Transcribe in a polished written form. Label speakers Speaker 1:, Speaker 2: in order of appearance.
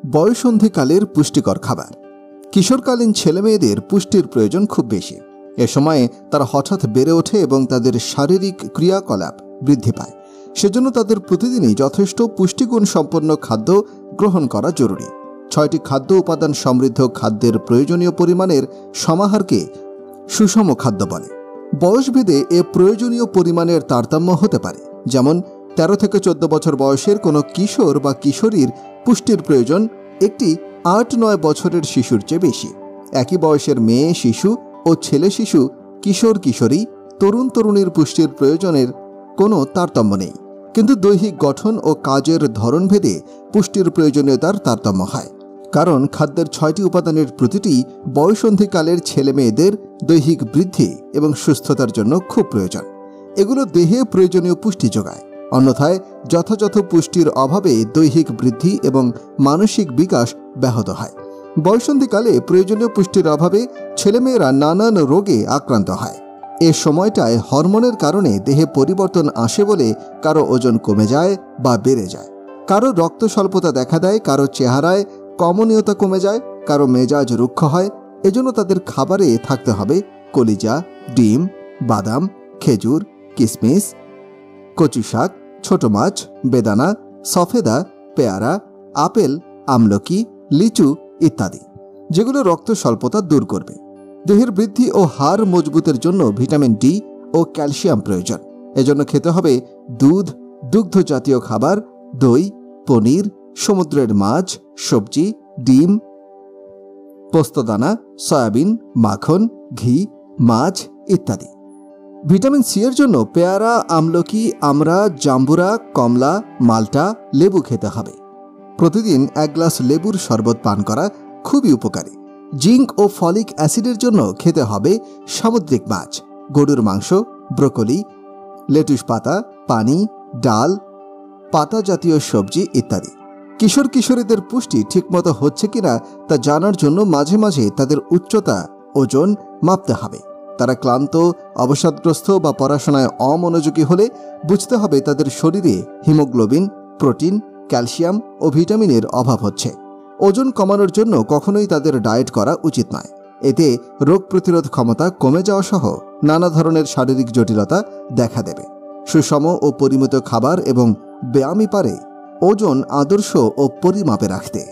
Speaker 1: বয়সন্ধিকালের পুষ্টিকর খাবার। কিশোরকালীন ছেলেমেয়েদের পুষ্টির প্রয়োজন খুব বেশি। এ সময়ে তারা হঠাৎ বেড়ে ওঠে এবং তাদের শারীরিক ক্রিয়াকলাপ বৃদ্ধি পায়। সেজন্য তাদের প্রতিদিনই যথেষ্ট পুষ্টিগুণ সম্পন্ন খাদ্য গ্রহণ করা জরুরি। 6টি খাদ্য উপাদান সমৃদ্ধ খাদ্যের প্রয়োজনীয় পরিমাণের সমাহারকে সুষম খাদ্য বলে। বয়সভেদে এ প্রয়োজনীয় পরিমাণের তারতম্য হতে পারে। যেমন 13 থেকে 14 বছর বয়সের কোনো কিশোর বা কিশোরীর পুষ্টির প্রয়োজন একটি 8-9 বছরের শিশুর চেয়ে বেশি। একই বয়সের মেয়ে শিশু ও ছেলে শিশু, কিশোর কিশোরী, তরুণ তরুণীর পুষ্টির প্রয়োজনের কোনো তারতম্য নেই। কিন্তু দৈহিক গঠন ও কাজের ধরনভেদে পুষ্টির প্রয়োজনীয়তার তারতম্য হয়। কারণ খাদ্যের 6টি উপাদানের প্রতিটি বয়সন্ধিকালের ছেলেমেয়েদের দৈহিক বৃদ্ধি এবং সুস্থতার জন্য খুব প্রয়োজন। এগুলো দেহে প্রয়োজনীয় পুষ্টি যোগায়। অন্যথায় যথাযথ পুষ্টির অভাবে দৈহিক বৃদ্ধি এবং মানসিক বিকাশ ব্যাহত হয়। বয়সন্ধিকালে প্রয়োজনীয় পুষ্টির অভাবে ছেলেমেয়েরা নানান রোগে আক্রান্ত হয়। এ সময়টায় হরমোনের কারণে দেহে পরিবর্তন আসে বলে কারো ওজন কমে যায় বা বেড়ে যায়, কারো রক্ত স্বল্পতা দেখা দেয়, কারো চেহারায় কমনীয়তা কমে যায়, কারো মেজাজ রুক্ষ হয়। এজন্য তাদের খাবারে থাকতে হবে কলিজা, ডিম, বাদাম, খেজুর, কিশমিশ, কচু শাক, ছোট মাছ, বেদানা, সফেদা, পেয়ারা, আপেল, আমলকি, লিচু ইত্যাদি, যেগুলো রক্ত স্বল্পতা দূর করবে। দেহের বৃদ্ধি ও হাড় মজবুতের জন্য ভিটামিন ডি ও ক্যালসিয়াম প্রয়োজন। এজন্য খেতে হবে দুধ, দুগ্ধ জাতীয় খাবার, দই, পনির, সমুদ্রের মাছ, সবজি, ডিম, পোস্তদানা, সয়াবিন, মাখন, ঘি, মাছ ইত্যাদি। ভিটামিন সি এর জন্য পেয়ারা, আমলকি, আমড়া, জাম্বুরা, কমলা, মাল্টা, লেবু খেতে হবে। প্রতিদিন 1 গ্লাস লেবুর শরবত পান করা খুবই উপকারী। জিঙ্ক ও ফলিক অ্যাসিডের জন্য খেতে হবে সামুদ্রিক মাছ, গরুর মাংস, ব্রোকলি, লেটুস পাতা, পানি, ডাল, পাতা জাতীয় সবজি ইত্যাদি। কিশোর কিশোরীদের পুষ্টি ঠিকমতো হচ্ছে কিনা তা জানার জন্য মাঝে মাঝে তাদের উচ্চতা, ওজন মাপতে হবে। তারা ক্লান্ত, অবসাদগ্রস্ত বা পড়াশোনায় অমনোযোগী হলে বুঝতে হবে তাদের শরীরে হিমোগ্লোবিন, প্রোটিন, ক্যালসিয়াম ও ভিটামিনের অভাব হচ্ছে। ওজন কমানোর জন্য কখনোই তাদের ডায়েট করা উচিত নয়। এতে রোগ প্রতিরোধ ক্ষমতা কমে যাওয়া সহ নানা ধরনের শারীরিক জটিলতা দেখা দেবে। সুষম ও পরিমিত খাবার এবং ব্যায়ামই পারে ওজন আদর্শ ও পরিমাপে রাখতে।